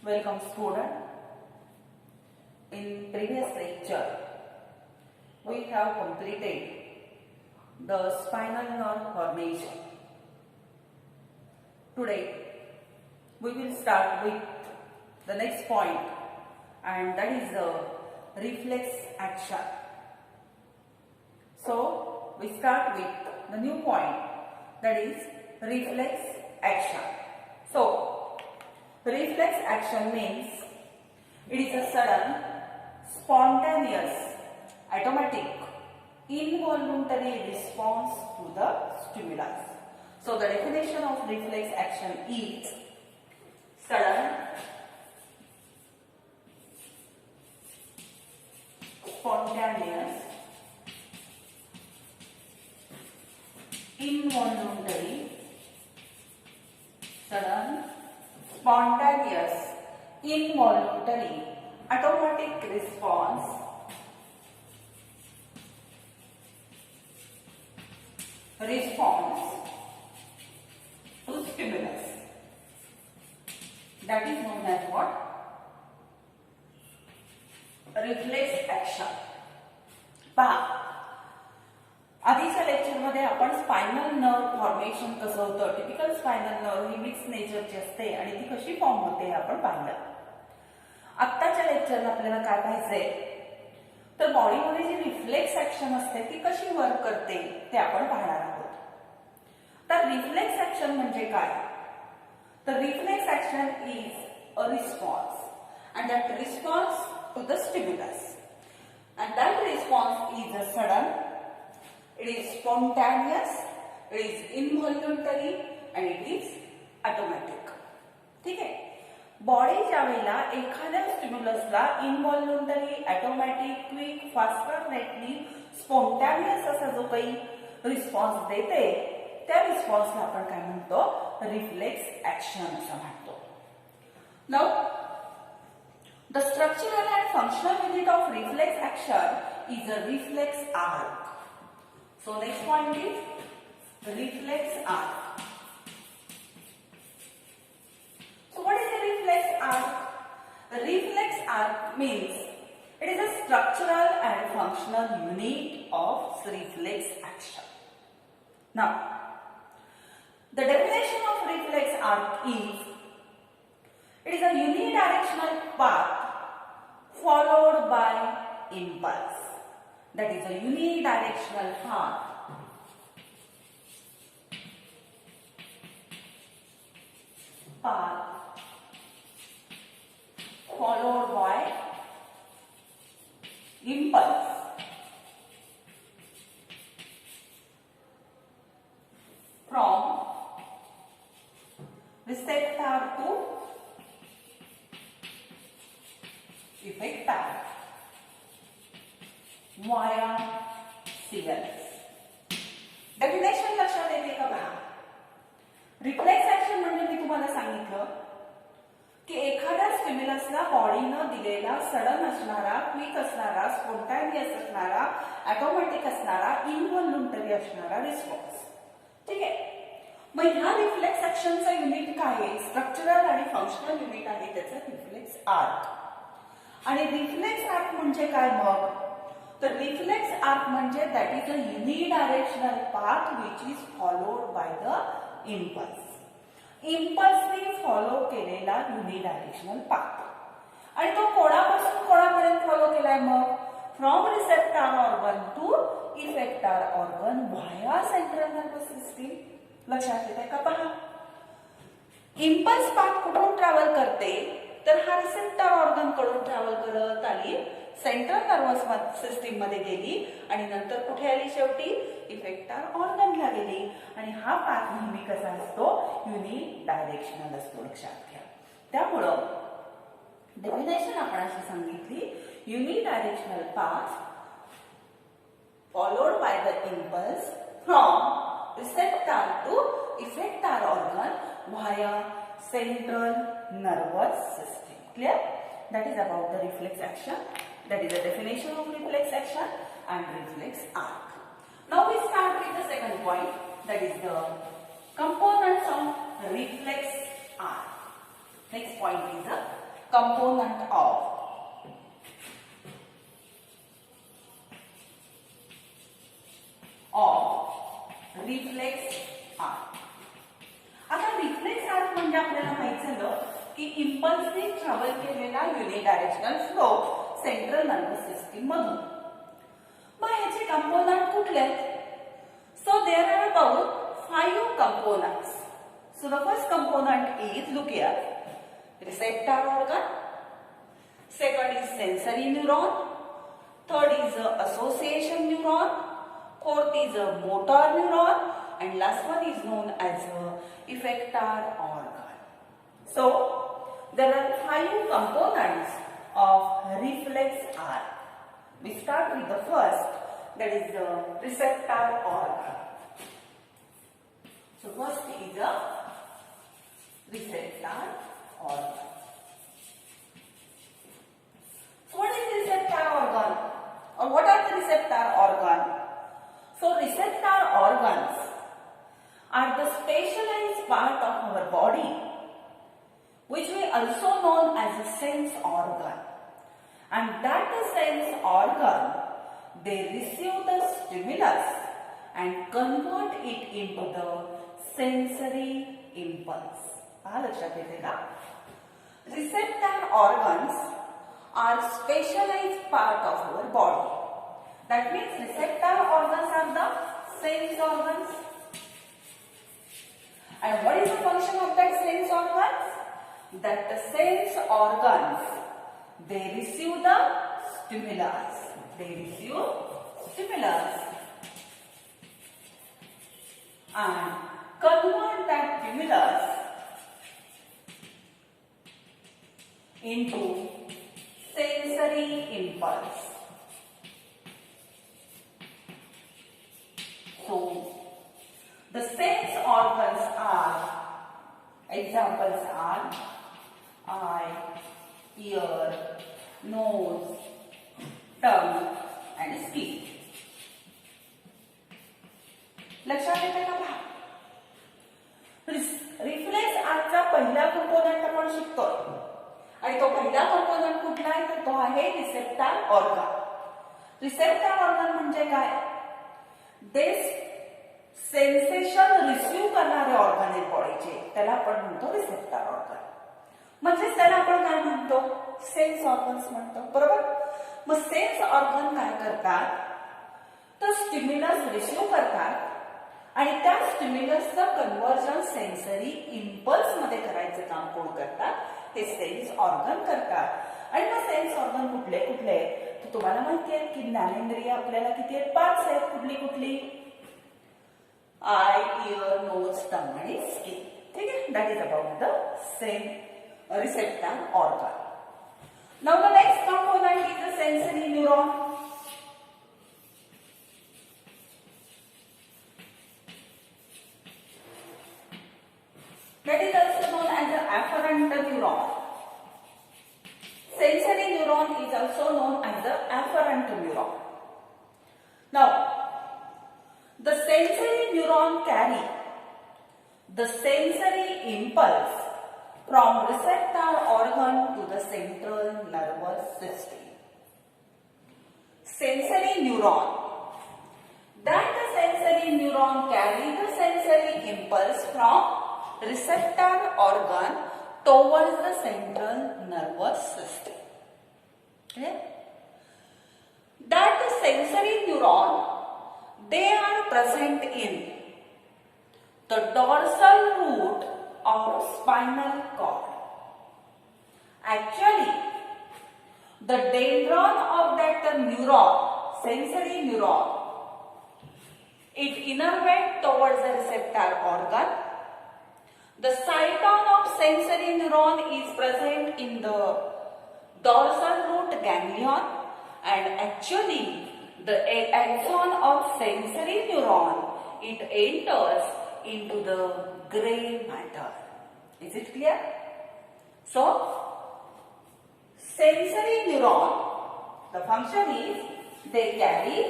Welcome student. In previous lecture, we have completed the spinal nerve formation. Today, we will start with the next point, and that is the reflex action. So, we start with the new point, that is reflex action. So, reflex action means it is a sudden, spontaneous, automatic, involuntary response to the stimulus. So the definition of reflex action is sudden, spontaneous, involuntary, sudden, spontaneous, involuntary, automatic response to stimulus. That is known as what? Reflex action. पहा, आधीच्या lecture मध्ये आपण spinal nerve formation कसं होतं, typical spinal nerve ही mix नेचरची असते आणि ती कशी फॉर्म होते हे आपण पाहिलं. आत्ताच्या लेक्चरला आपल्याला काय पाहिजे तर बॉडीमध्ये जी रिफ्लेक्स ऍक्शन असते ती कशी वर्क करते ते आपण पाहणार आहोत. तर रिफ्लेक्स ऍक्शन म्हणजे काय? तर reflex action is a response and that response to the stimulus and that response is a sudden, it is spontaneous, it is involuntary and it is automatic. ठीक आहे. बॉडी ज्या वेळेला एखाद्या स्टिम्युलसला इनव्हॉल्युंटरी, ऑटोमॅटिक, क्विक, फास्टर रेटली, स्पॉन्टॅनियस असा जो काही response देते त्या रिस्पॉन्सला आपण काय म्हणतो? रिफ्लेक्स ऍक्शन असं म्हणतो. Now the structural and functional unit of reflex action is a reflex arc. So next point is reflex arc. So what is a reflex arc? The reflex arc means it is a structural and functional unit of reflex action. Now, the definition of reflex arc is it is a unidirectional path followed by impulse. That is a unidirectional path followed by impulse. From receptor to effector via CNS. Definition लक्षात येते का बघा? Reflex action म्हणजे मी तुम्हाला सांगितलं की एखाद्या स्टिम्युलसला बॉडीनं दिलेला सडन असणारा, क्विक असणारा, स्पॉन्टॅनियस असणारा, ऑटोमॅटिक असणारा, इनव्हॉल्युंटरी असणारा रिस्पॉन्स. ठीक आहे. मग ह्या रिफ्लेक्स ऍक्शनचं युनिट काय आहे? स्ट्रक्चरल आणि फंक्शनल युनिट आहे त्याचं रिफ्लेक्स आर्क. आणि रिफ्लेक्स आर्क म्हणजे काय मग? तर रिफ्लेक्स आर्क म्हणजे that is a unidirectional path which is followed by the impulse. इम्पल्सने फॉलो केलेला युनिडायरेक्शनल पाथ. आणि तो कोणापासून कोणापर्यंत फॉलो केलाय मग? From receptor organ to effector organ via central nervous system. लक्षात येते का? पहा, इम्पल्स पाथ कुठून ट्रॅव्हल करते तर हा रिसेप्टर ऑर्गन कडून ट्रॅव्हल करत आली, सेंट्रल नर्वस सिस्टीम मध्ये गेली आणि नंतर कुठे आली? शेवटी इफेक्टर ऑर्गनला गेली. आणि हा पाथ नेहमी कसा असतो? युनिडायरेक्शनल असतो. लक्षात घ्या. त्यामुळं डेफिनेशन आपण अशी सांगितली, unidirectional path followed by the impulse from receptor to effector organ via central nervous system. Clear? That is about the reflex action. That is the definition of reflex action and reflex arc. Now we start with the second point, that is the components of reflex arc. Next point is the component of reflex arc. आता reflex arc म्हणजे आपल्याला माहित झालं की इम्पल्सने travel केलेला unidirectional flow central nervous system मधून. मग ह्याचे कंपोनंट कुठले आहेत? So there are about 5 components. So the first component is, look here, receptor organ. Second is sensory neuron. Third is association neuron. Fourth is a motor neuron, and last one is known as a effector organ. So there are 5 components of reflex arc. We start with the first, that is the receptor organ. So first is a receptor organ. So what is receptor organ, or what are the receptor organ? So receptor organs are the specialized part of our body which we also known as a sense organ, and that sense organ, they receive the stimulus and convert it into the sensory impulse. पहा लक्षात येते का? Receptor organs are specialized part of our body. That means receptor organs are the sense organs. And what is the function of that sense organs? That the sense organs, they receive the stimulus. They receive stimulus and convert that stimulus into sensory impulse. So the sense organs are, examples are eye, ear, nose, tongue and skin. लक्षात येते का? पहा, reflex आर्कचा पहिला component आपण शिकतोय आणि तो पहिला कंपोनंट कुठला आहे? तर तो आहे रिसेप्टर ऑर्गन. रिसेप्टर ऑर्गन म्हणजे काय? ते सेन्सेशन रिसीव्ह करणारे ऑर्गन आहेत बॉडीचे, त्याला आपण म्हणतो रिसेप्टर ऑर्गन. म्हणजे त्याला आपण काय म्हणतो? सेन्स ऑर्गन्स म्हणतो, बरोबर? मग सेन्स ऑर्गन काय करतात? तर स्टिम्युलस रिसीव्ह करतात आणि त्या स्टिम्युलसचं कन्व्हर्जन सेन्सरी इम्पल्स मध्ये करायचं काम कोण करतात? ते सेन्स ऑर्गन करतात. आणि मग सेन्स ऑर्गन कुठले कुठले? तर तुम्हाला माहिती आहे की ज्ञानेंद्रिय आपल्याला किती आहेत? 5 आहेत. कुठली कुठली? आय, इयर, नोज, टंग आणि स्किन. ठीक आहे? That is about the receptor organ. Now the next component is the sensory neuron. That is also known as the afferent neuron. Sensory neuron is also known as the afferent neuron. Now, the sensory neuron carry the sensory impulse from receptor organ to the central nervous system. Sensory neuron. That the sensory neuron carry the sensory impulse from receptor organ towards the central nervous system. Okay? That sensory neuron, they are present in the dorsal root of spinal cord. Actually, the dendron of that neuron, sensory neuron, it innervate towards the receptor organ. The cyton of sensory neuron is present in the dorsal root ganglion, and actually the axon of sensory neuron, it enters into the gray matter. Is it clear? So, sensory neuron, the function is they carry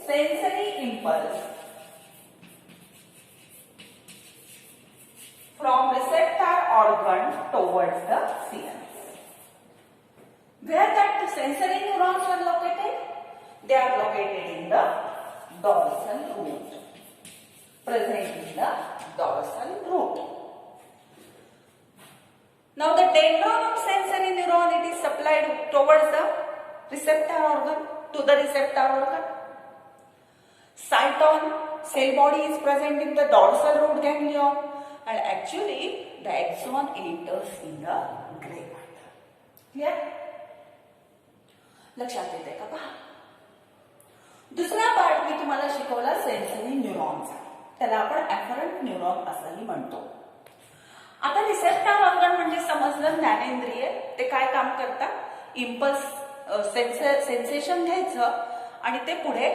sensory impulse from receptor towards the CNS. Where that sensory neurons are located? They are located in the dorsal root. Present in the dorsal root. Now the dendron of sensory neuron, it is supplied towards the receptor organ, to the receptor organ. Cyton, cell body is present in the dorsal root ganglion, and actually the axon enters in the gray matter. Clear? लक्षात येते का पहा. दुसरा part मी तुम्हाला शिकवला sensory न्यूरॉनचा. त्याला आपण ऍफरंट neuron असंही म्हणतो. आता रिसेप्टर ऑर्गन म्हणजे समजलं ज्ञानेंद्रिय. ते काय काम करतात? इम्पल्स सेन्सेशन घ्यायचं आणि ते पुढे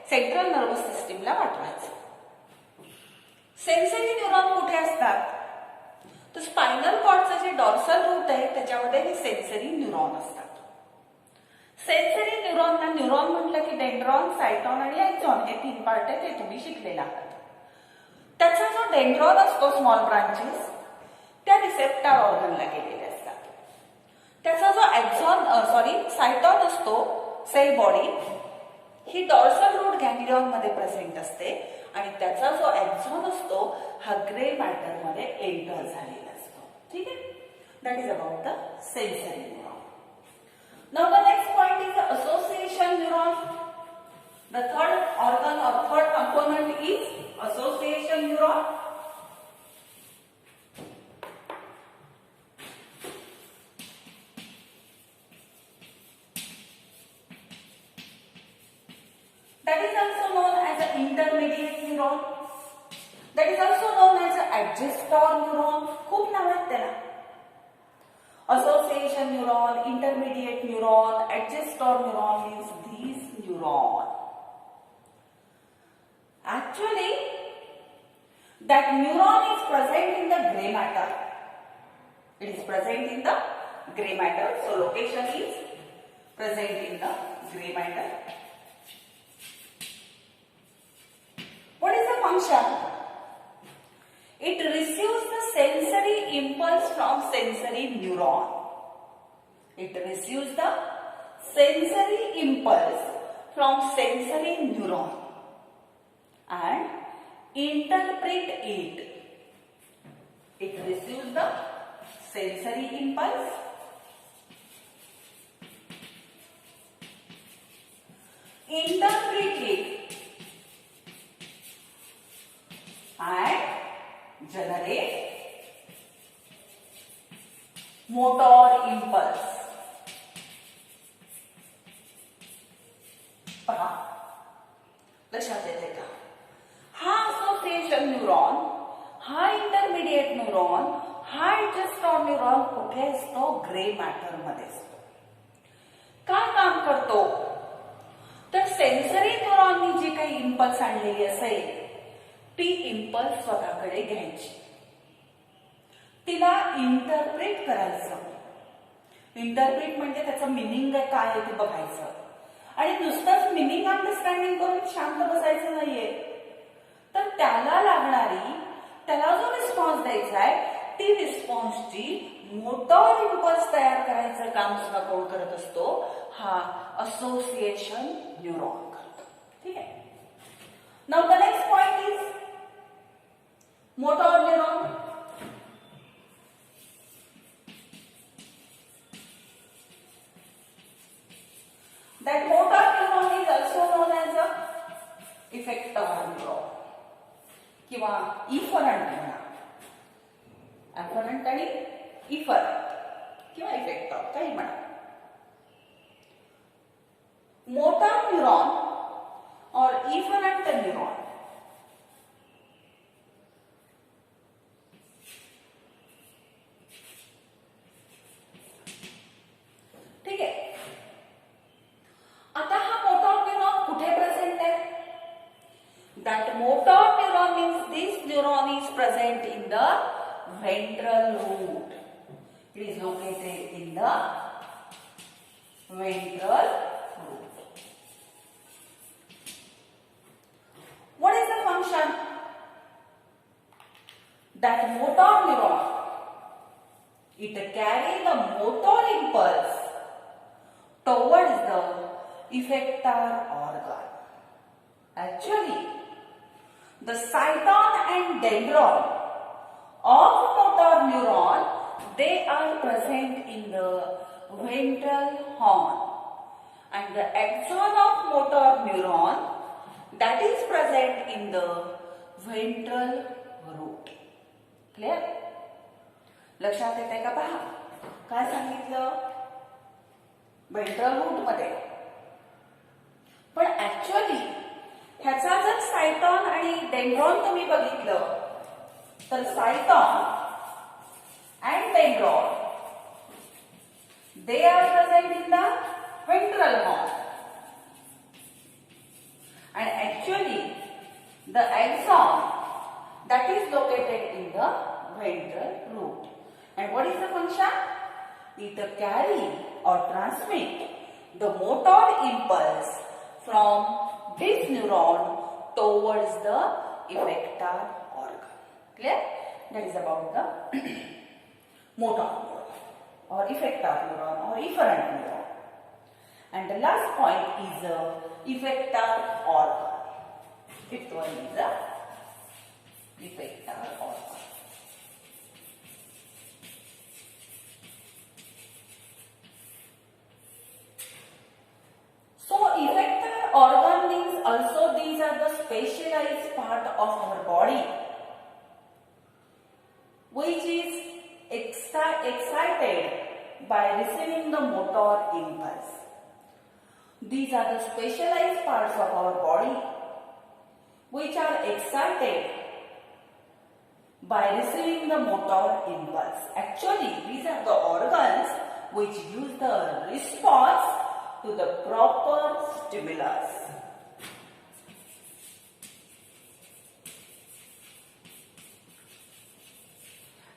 सेंट्रल नर्वस सिस्टीमला पाठवायचं. सेन्सरी न्यूरॉन कुठे असतात? तर स्पायनल कॉर्डचं जे डॉर्सल रूट आहे त्याच्यामध्ये हे सेन्सरी न्यूरॉन असतात. सेन्सरी न्यूरॉनला न्यूरॉन म्हटलं की डेंड्रॉन, सायटॉन आणि एक्झॉन हे 3 पार्ट आहे, ते तुम्ही शिकलेला आहात. त्याचा जो डेंड्रॉन असतो, स्मॉल ब्रांचेस, त्या रिसेप्टर ऑर्गनला गेलेले असतात. त्याचा जो सायटॉन असतो, सेल बॉडी, ही डॉर्सल रूट गॅंग्लियॉन मध्ये प्रेझेंट असते आणि त्याचा जो एक्झॉन असतो हा ग्रे मॅटर मध्ये एंटर झालेला असतो. ठीक आहे. That is about the sensory neuron. Now the next point is the association neuron. The third organ or third component is association neuron. That is also known as an intermediate neuron. That is also known as an adgestor neuron. खूप नाव आहेत त्याला. Association neuron, intermediate neuron, adgestor neuron means these neuron. Actually, that neuron is present in the gray matter. It is present in the gray matter. So location is present in the gray matter. What is the function? It receives the sensory impulse from sensory neuron. It receives the sensory impulse from sensory neuron and interpret it. It receives the sensory impulse interpret it and generate motor impulse. पहा लक्षात येते का? हा association neuron, हा intermediate neuron, हा adgestor neuron कुठे असतो? Grey matter मध्ये असतो. काय काम करतो? तर सेन्सरी न्यूरॉननी जी काही इम्पल्स आणलेली असेल ती इम्पल्स स्वतःकडे घ्यायची, तिला इंटरप्रेट करायचं. इंटरप्रेट म्हणजे त्याचं मिनिंग काय आहे ते बघायचं आणि नुसतंच मिनिंग अंडरस्टँडिंग करून शांत बसायचं नाहीये. तर त्याला लागणारी, त्याला जो रिस्पॉन्स द्यायचा आहे ती रिस्पॉन्सची मोटर इम्पल्स तयार करायचं काम सुद्धा कोण करत असतो? हा असोसिएशन न्यूरॉन करतो. ठीक आहे. Now the next point is motor neuron. That motor neuron is also known as a effector neuron किंवा efferent म्हणा. efferent आणि efferent किंवा effector काही म्हणा. motor neuron or efferent neuron present in the ventral root. It is located in the ventral root. What is the function? That motor neuron, it organ. Actually, the cyton and dendron of motor neuron, they are present in the ventral horn, and the axon of motor neuron, that is present in the ventral root. Clear? लक्षात येते का पहा? काय सांगितलं? Ventral root मध्ये. पण actually ह्याचा जर सायटॉन आणि डेंड्रॉन तुम्ही बघितलं तर cyton and dendron they are present in the ventral horn, and actually the axon, that is located in the ventral root. And what is the function? It carry or transmit the motor impulse from this neuron towards the effector organ. Clear? That is about the motor neuron or effector neuron or efferent neuron. And the last point is the effector organ. Fifth one is the effector organ. So effector organ means also these are the specialized part of our body which is excited by receiving the motor impulse. These are the specialized parts of our body which are excited by receiving the motor impulse. Actually, these are the organs which use the response to the proper stimulus.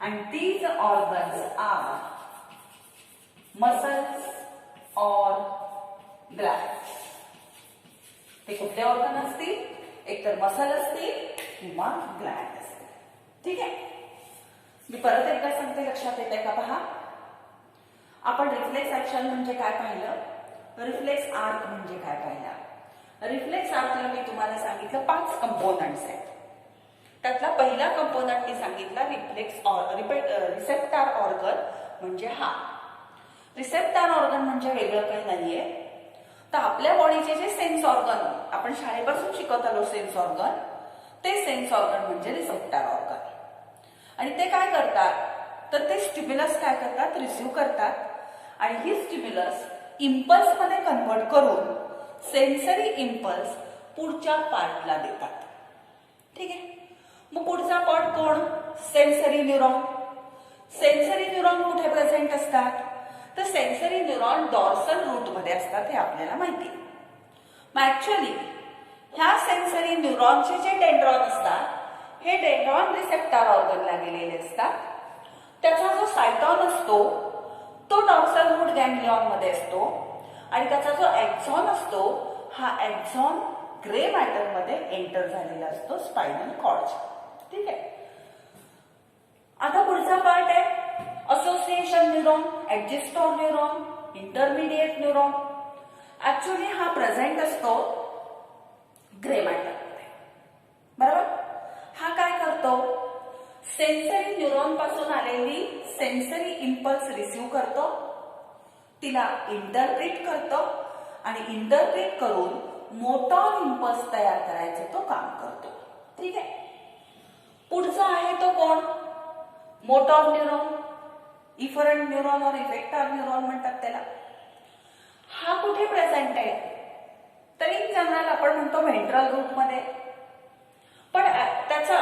And these organs are muscles or glands. ते कुठले organ असतील? एक तर muscle असतील किंवा ग्लॅंड असतील. ठीक आहे? मी परत एकदा सांगते, लक्षात येते का पहा? आपण रिफ्लेक्स ऍक्शन म्हणजे काय पाहिलं? रिफ्लेक्स आर्क म्हणजे काय पाहिलं? रिफ्लेक्स आर्कला मी तुम्हाला सांगितलं 5 कंपोनंट्स आहेत. त्यातला पहिला कंपोनंट मी सांगितला रिसेप्टर ऑर्गन म्हणजे हा. रिसेप्टर ऑर्गन म्हणजे वेगळं काही नाहीये, तर आपल्या बॉडीचे जे सेन्स ऑर्गन आपण शाळेपासून शिकत आलो सेन्स ऑर्गन, ते सेन्स ऑर्गन म्हणजे रिसेप्टर ऑर्गन. आणि ते काय करतात तर ते स्टिम्युलस काय करतात, रिसीव्ह करतात आणि ही स्टिम्युलस इम्पल्स मध्ये कन्वर्ट करून सेन्सरी इम्पल्स पुढच्या पार्टला देतात. ठीक आहे? मग पुढचा पार्ट कोण? Sensory neuron. सेन्सरी न्यूरॉन कुठे प्रेझेंट असतात? तर सेन्सरी न्यूरॉन डॉर्सल रूट मध्ये असतात, हे आपल्याला माहिती. मग ऍक्च्युअली ह्या सेन्सरी न्यूरॉनचे जे डेंड्रॉन असतात, हे डेंड्रॉन रिसेप्टर ऑर्गनला गेलेले असतात. त्याचा जो सायटॉन असतो तो डॉर्सल रूट गॅंग्लियॉन मध्ये असतो आणि त्याचा जो एक्झॉन असतो, हा एक्झॉन ग्रे मॅटर मध्ये एंटर झालेला असतो स्पायनल कॉर्डच्या. ठीक आहे? आता पुढचा पार्ट आहे association neuron, adjustor neuron, intermediate neuron. Actually हा प्रेझेंट असतो ग्रे मॅटर मध्ये. बरोबर? हा काय करतो? सेन्सरी न्यूरॉन पासून आलेली सेन्सरी इम्पल्स रिसीव्ह करतो, तिला इंटरप्रिट करतो आणि इंटरप्रिट करून मोटर इम्पल्स तयार करायचं तो काम करतो. ठीक आहे? पुढचा आहे तो कोण? मोटर न्यूरॉन, इफरंट न्यूरॉन और इफेक्टर न्यूरॉन म्हणतात त्याला. हा कुठे प्रेझेंट आहे? तर इन जनरल आपण म्हणतो व्हेंट्रल रूट मध्ये, पण त्याचा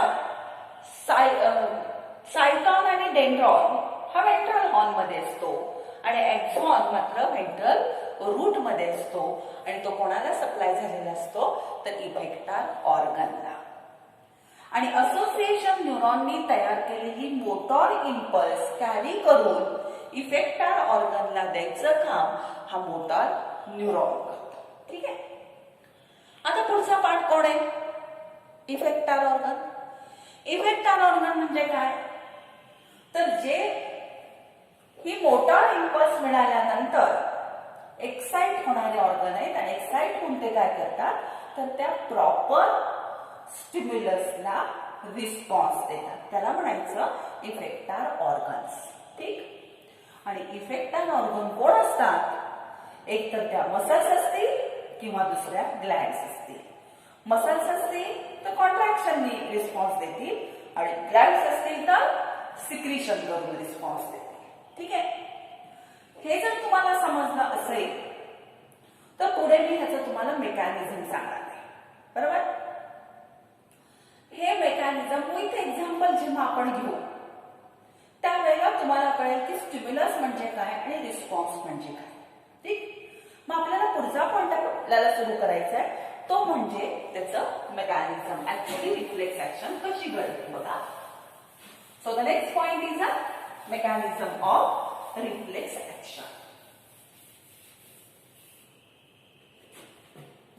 सायटॉन आणि डेंड्रॉन हा व्हेंट्रल हॉर्न मध्ये असतो आणि एक्झॉन मात्र व्हेंट्रल रूट मध्ये असतो. आणि तो कोणाला सप्लाय झालेला असतो? तर इफेक्टर ऑर्गनला. आणि असोसिएशन न्यूरॉननी तयार केलेली मोटर इम्पल्स कॅरी करून इफेक्टर ऑर्गनला द्यायचं काम हा मोटर न्यूरॉन करतो. ठीक आहे? आता पुढचा पार्ट कोण आहे? Effector organ. इफेक्टर ऑर्गन म्हणजे काय? तर जे ही मोटर इम्पल्स मिळाल्यानंतर एक्साइट होणारे ऑर्गन आहेत आणि एक्साइट होऊन ते काय करतात तर त्या प्रॉपर स्टिम्युलसला रिस्पॉन्स देतात. त्याला म्हणायचं इफेक्टार ऑर्गन्स. ठीक. आणि इफेक्टार ऑर्गन कोण असतात? एक तर त्या मसल्स असतील किंवा दुसऱ्या ग्लँड्स असतील. मसल्स असतील तर कॉन्ट्रॅक्शननी रिस्पॉन्स देतील आणि ग्लँड्स असतील तर सिक्रिशन करून रिस्पॉन्स देतील. ठीक आहे. हे जर तुम्हाला समजलं असेल तर पुढे मी ह्याचं तुम्हाला मेकॅनिझम सांगणार आहे. बरोबर. हे मेकॅनिझम विथ एक्झाम्पल जेव्हा आपण घेऊ त्यावेळेला तुम्हाला कळेल की स्टिम्युलस म्हणजे काय आणि रिस्पॉन्स म्हणजे काय. ठीक. मग आपल्याला पुढचा पॉइंट आपल्याला सुरू करायचा आहे तो म्हणजे त्याचं मेकॅनिझम. ऍक्च्युअली रिफ्लेक्स ऍक्शन कशी घडते बघा. So the next point is a mechanism of reflex action.